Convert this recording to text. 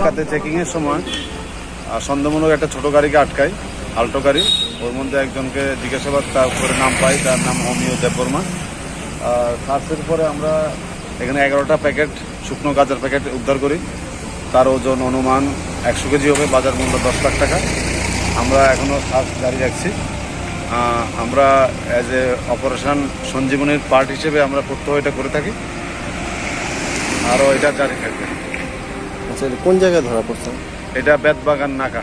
এলাকাতে চেকিংয়ের সময় সন্দেহমূলক একটা ছোট গাড়িকে আটকায়, আল্টো গাড়ি। ওর মধ্যে একজনকে জিজ্ঞাসাবাদ তার উপরে নাম পাই, তার নাম অমিয় দেববর্মা। সার্চের পরে আমরা এখানে 11টা প্যাকেট শুকনো গাঁজার প্যাকেট উদ্ধার করি। তার ওজন অনুমান 100 কেজি হবে, বাজার মূল্য 10 লাখ টাকা। আমরা এখনও সার্চ জারি রাখছি। আমরা অ্যাজ এ অপারেশন সঞ্জীবনীর পার্ট হিসেবে আমরা প্রত্যহ এটা করে থাকি, আরও এটা জারি থাকবে। আচ্ছা, কোন জায়গায় ধরা পড়ছে? এটা বেতবাগান নাকা।